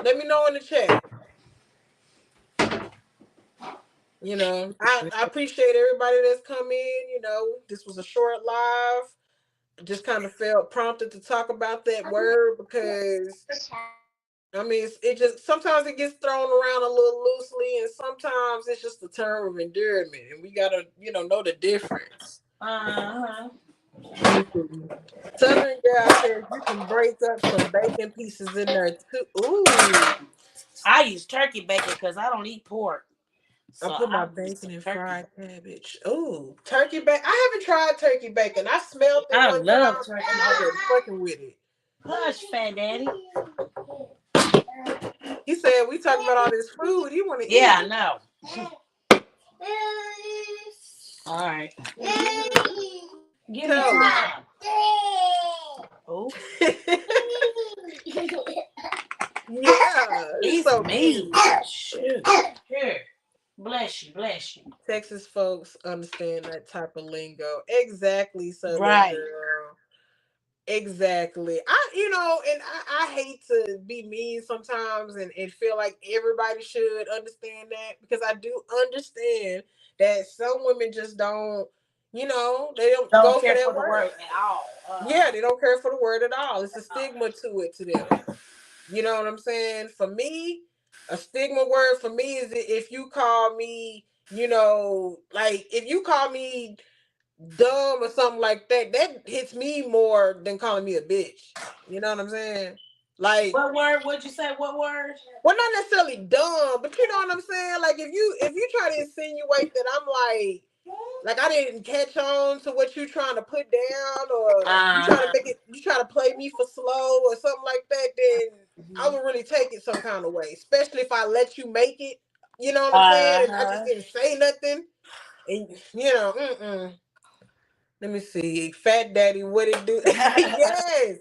Let me know in the chat. I appreciate everybody that's come in. This was a short live. Just kind of felt prompted to talk about that word because I mean, it just sometimes it gets thrown around a little loosely, and sometimes it's just a term of endearment, and we gotta, know the difference. Uh-huh. Let me see. Southern Gal says you can break up some bacon pieces in there too. Ooh, I use turkey bacon because I don't eat pork. I So put my I use bacon some in turkey. fried cabbage. Ooh, turkey bacon. I haven't tried turkey bacon. I smelled it I one love time, turkey and I bacon. wasn't fucking with it. Hush, fat daddy. He said we talk about all this food. He want to Yeah, I eat. know. All right. Mhm. Give me Tell him. time. Oh, Yeah, it's it's so me. cute. Shoot. Here. Bless you. Bless you. Texas folks understand that type of lingo. Exactly, Southern Right. girl. Exactly. I hate to be mean sometimes and feel like everybody should understand that because I do understand that some women just don't, they don't Don't go for care that for the word. word at all. Yeah, they don't care for the word at all. It's a stigma to it to them. You know what I'm saying? For me, a stigma word for me is if you call me, like if you call me dumb or something like that, that hits me more than calling me a bitch. You know what I'm saying? Like, what word would you say? What word? well, not necessarily dumb, but you know what I'm saying? Like if you try to insinuate that I'm like I didn't catch on to what you trying to put down, or you try to play me for slow or something like that, then I would really take it some kind of way. Especially if I let you make it. You know what I'm saying? And I just didn't say nothing. And let me see. Fat Daddy, what it do? Yes.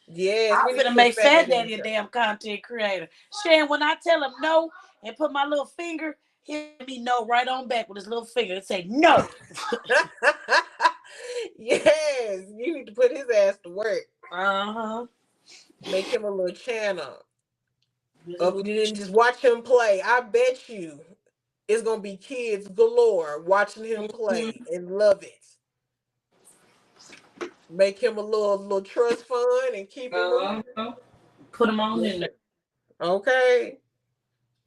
Yes, I'm we need to gonna put make Fat Fat Daddy in Daddy a damn content creator. Shan, when I tell him no and put my little finger, he'll let me know right on back with his little finger and say no. Yes, you need to put his ass to work. Uh-huh. Make him a little channel. Up and then just watch him play. I bet you it's gonna be kids galore watching him play and love it. Make him a little trust fund and keep it moving. Put him on in there. Okay.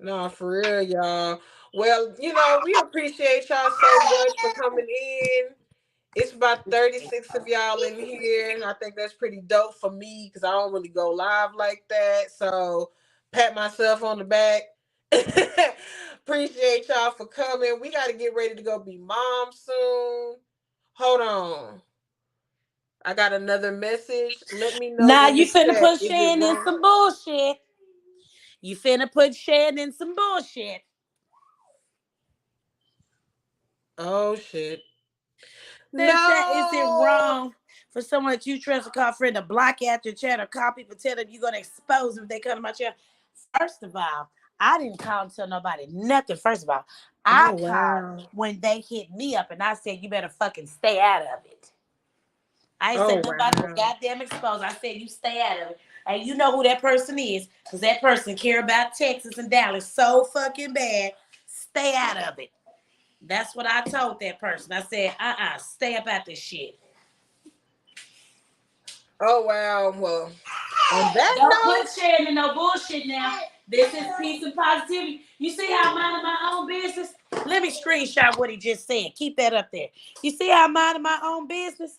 No, for real, y'all. Well, we appreciate y'all so much for coming in. It's about 36 of y'all in here. And I think that's pretty dope for me because I don't really go live like that. So pat myself on the back. Appreciate y'all for coming. We got to get ready to go be moms soon. Hold on. I got another message. Let me know Now in you the finna chat. put Is it Shan in wrong? some bullshit. You finna put Shan in some bullshit. Oh, shit. Then chat, is it No. wrong for someone that you trust to call friend to block you out your chat or call people, tell them you're gonna expose them if they come to my chat? First of all, I didn't call and tell nobody nothing. First of all, I Oh, called wow. when they hit me up and I said you better fucking stay out of it. I ain't Oh, said nobody was wow. goddamn exposed. I said you stay out of it. And you know who that person is, because that person care about Texas and Dallas so fucking bad. Stay out of it. That's what I told that person. I said, stay up out this shit. Oh, wow. Well, on that Don't note, put Shan in no bullshit now. This is peace and positivity. You see how I'm minding my own business? Let me screenshot what he just said. Keep that up there. You see how I'm minding my own business?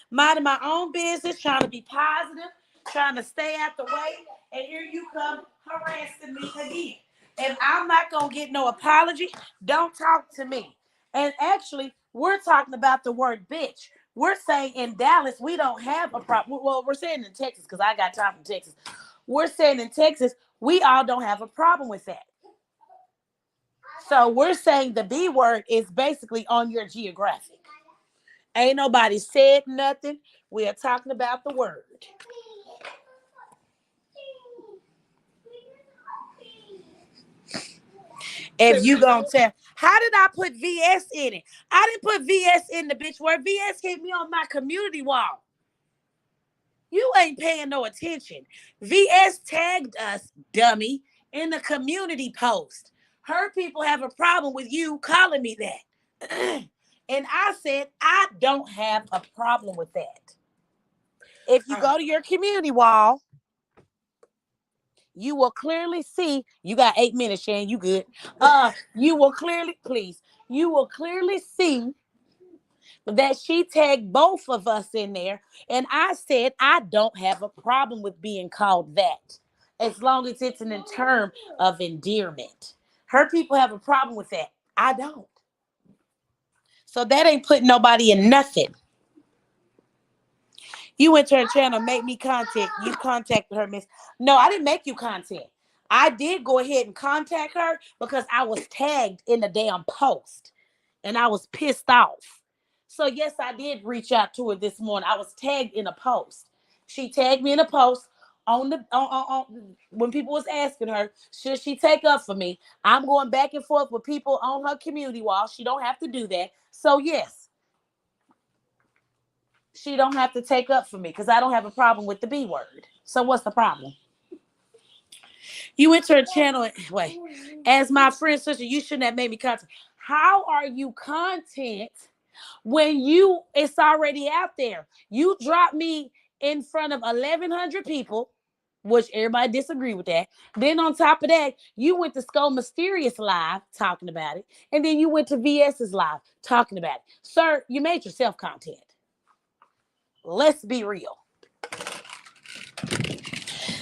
Minding my own business, trying to be positive, trying to stay out the way, and here you come harassing me again. If I'm not gonna get no apology, don't talk to me. And actually, we're talking about the word bitch. We're saying in Dallas we don't have a problem. Well, we're saying in Texas because I got time from Texas. We're saying in Texas we all don't have a problem with that. So we're saying the B word is basically on your geographic. Ain't nobody said nothing. We are talking about the word. If you gonna tell, how did I put VS in it? I didn't put VS in the bitch word. VS hit me on my community wall. You ain't paying no attention. VS tagged us, dummy, in the community post. Her people have a problem with you calling me that. And I said, I don't have a problem with that. If you go to your community wall, you will clearly see, you got 8 minutes, Shan, you good. You will clearly, please, you will clearly see that she tagged both of us in there. And I said, I don't have a problem with being called that, as long as it's in a term of endearment. Her people have a problem with that. I don't. So that ain't putting nobody in nothing. You went to her channel, make me contact. You contacted her, miss. No, I didn't make you contact. I did go ahead and contact her because I was tagged in the damn post and I was pissed off. So yes, I did reach out to her this morning. I was tagged in a post. She tagged me in a post on the when people was asking her, should she take up for me? I'm going back and forth with people on her community wall. She don't have to do that. So yes, she don't have to take up for me because I don't have a problem with the B word. So what's the problem? You went to her channel and wait, as my friend sister, you shouldn't have made me content. How are you content when it's already out there? You dropped me in front of 1,100 people. which everybody disagree with that. Then on top of that, you went to Skull Mysterious Live talking about it. And then you went to VS's Live talking about it. Sir, you made yourself content. Let's be real.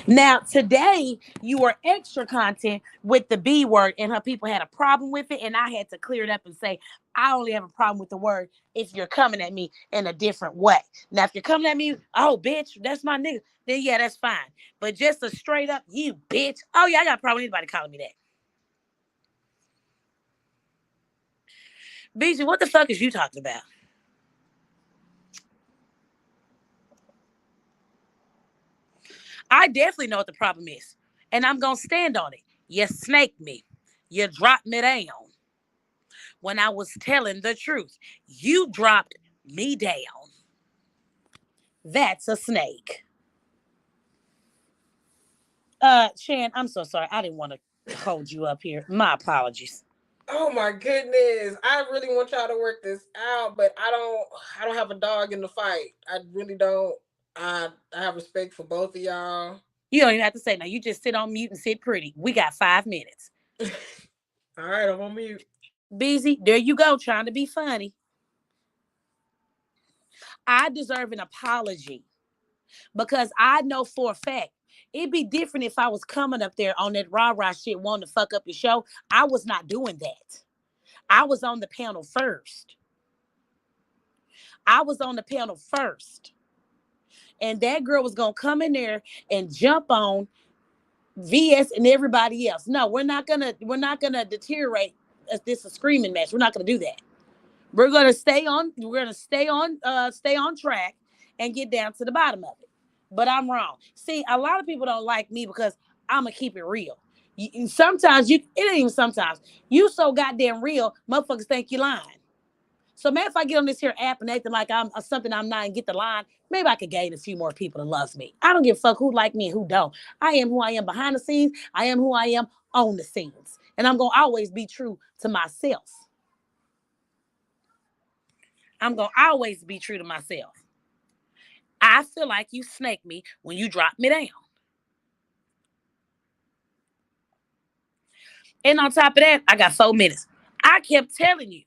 Now, today, you were extra content with the B word, and her people had a problem with it, and I had to clear it up and say, I only have a problem with the word if you're coming at me in a different way. Now, if you're coming at me, oh, bitch, that's my nigga, then yeah, that's fine. But just a straight up, you bitch, oh, yeah, I got a problem with anybody calling me that. Bijou, what the fuck is you talking about? I definitely know what the problem is, and I'm going to stand on it. You snaked me. You dropped me down when I was telling the truth. You dropped me down. That's a snake. Shan, I'm so sorry. I didn't want to hold you up here. My apologies. Oh my goodness. I really want y'all to work this out, but I don't have a dog in the fight. I really don't. I have respect for both of y'all. You don't even have to say now. You just sit on mute and sit pretty. We got 5 minutes. All right, I'm on mute. Busy. There you go, trying to be funny. I deserve an apology because I know for a fact it'd be different if I was coming up there on that rah-rah shit wanting to fuck up your show. I was not doing that. I was on the panel first. I was on the panel first. And that girl was going to come in there and jump on VS and everybody else. No, we're not going to deteriorate this a screaming match. We're not going to do that. We're going to stay on track and get down to the bottom of it. But I'm wrong. See, a lot of people don't like me because I'm going to keep it real. Sometimes it ain't even sometimes. You so goddamn real, motherfuckers think you lying. So maybe if I get on this here app and acting like I'm something I'm not and get the line, maybe I could gain a few more people to love me. I don't give a fuck who like me and who don't. I am who I am behind the scenes. I am who I am on the scenes. And I'm going to always be true to myself. I'm going to always be true to myself. I feel like you snaked me when you dropped me down. And on top of that, I got 4 minutes. I kept telling you,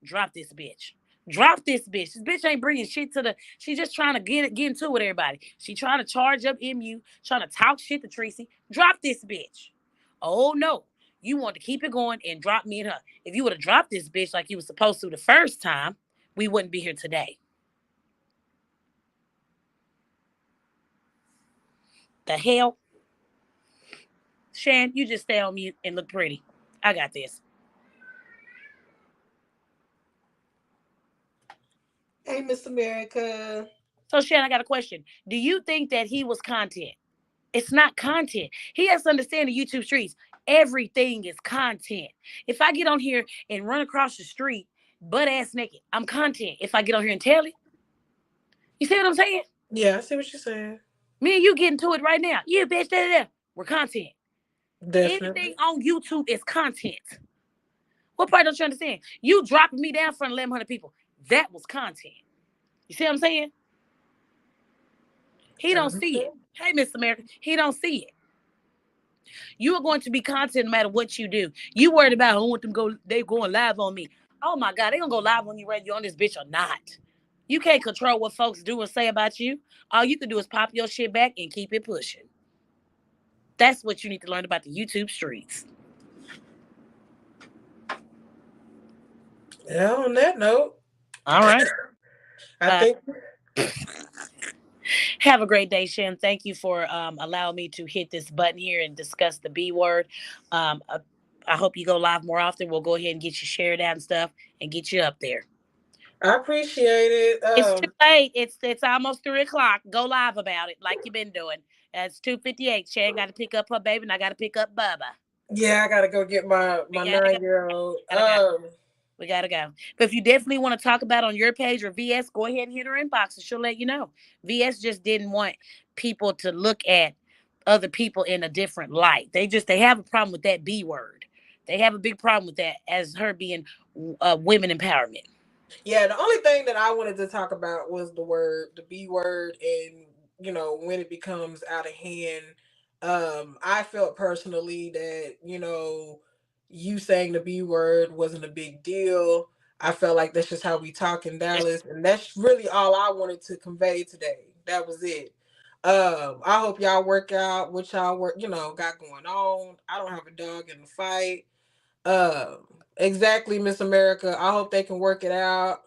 drop this bitch. Drop this bitch. This bitch ain't bringing shit to the. She just trying to get into it with everybody. She trying to charge up MU, trying to talk shit to Tracy. Drop this bitch. Oh no. You want to keep it going and drop me and her. If you would have dropped this bitch like you were supposed to the first time, we wouldn't be here today. The hell? Shan, you just stay on mute and look pretty. I got this. Hey, Miss America. So, Shan, I got a question. Do you think that he was content? It's not content. He has to understand the YouTube streets. Everything is content. If I get on here and run across the street butt ass naked, I'm content. If I get on here and tell it, you see what I'm saying? Yeah, I see what you're saying. Me and you get into it right now. Yeah, bitch, we're content. Definitely. Anything on YouTube is content. What part don't you understand? You dropping me down in front of 1,100 people. That was content. You see what I'm saying? He don't see it. Hey, Miss America, he don't see it. You are going to be content no matter what you do. You worried about who want them go, they going live on me. Oh my God, they gonna go live on you whether you're on this bitch or not. You can't control what folks do and say about you. All you can do is pop your shit back and keep it pushing. That's what you need to learn about the YouTube streets. Yeah, on that note. All right. I think. Have a great day, Shan. Thank you for allowing me to hit this button here and discuss the B word. I hope you go live more often. We'll go ahead and get you shared out and stuff and get you up there. I appreciate it. It's too late. It's almost 3:00. Go live about it like you've been doing. It's 2:58. Shan got to pick up her baby and I got to pick up Bubba. Yeah, I got to go get my 9-year-old. We gotta go. But if you definitely want to talk about on your page or VS, go ahead and hit her inbox and she'll let you know. VS just didn't want people to look at other people in a different light. They have a problem with that B word. They have a big problem with that as her being women empowerment. Yeah, the only thing that I wanted to talk about was the B word, and when it becomes out of hand I felt personally that, you saying the B word wasn't a big deal. I felt like that's just how we talk in Dallas, and that's really all I wanted to convey today. That was it. I hope y'all work out what y'all got going on. I don't have a dog in the fight. Exactly, Miss America. I hope they can work it out.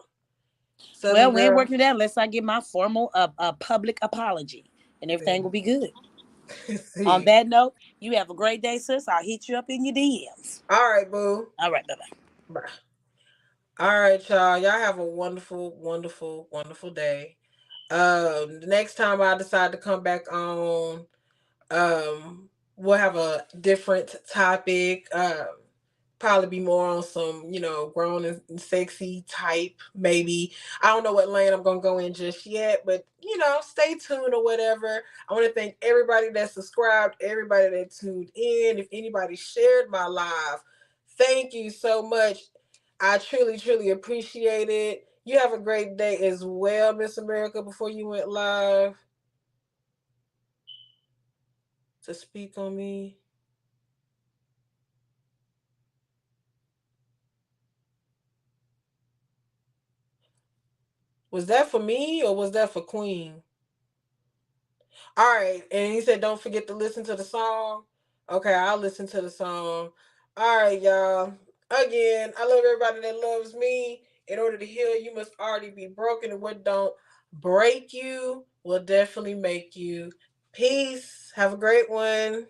Southern Well, we ain't girl. working it out unless I get my formal public apology, and everything will be good. On See. that note, you have a great day, sis. I'll hit you up in your DMs. All right, boo. All right, bye-bye. Bye. All right, y'all. Y'all have a wonderful, wonderful, wonderful day. The next time I decide to come back on, we'll have a different topic. Probably be more on some, grown and sexy type, maybe. I don't know what lane I'm gonna go in just yet, but stay tuned or whatever. I want to thank everybody that subscribed, everybody that tuned in. If anybody shared my live, thank you so much. I truly, truly appreciate it. You have a great day as well, Miss America, before you went live to speak on me. Was that for me or was that for Queen? All right. And he said, don't forget to listen to the song. Okay, I'll listen to the song. All right, y'all. Again, I love everybody that loves me. In order to heal, you must already be broken. And what don't break you will definitely make you. Peace. Have a great one.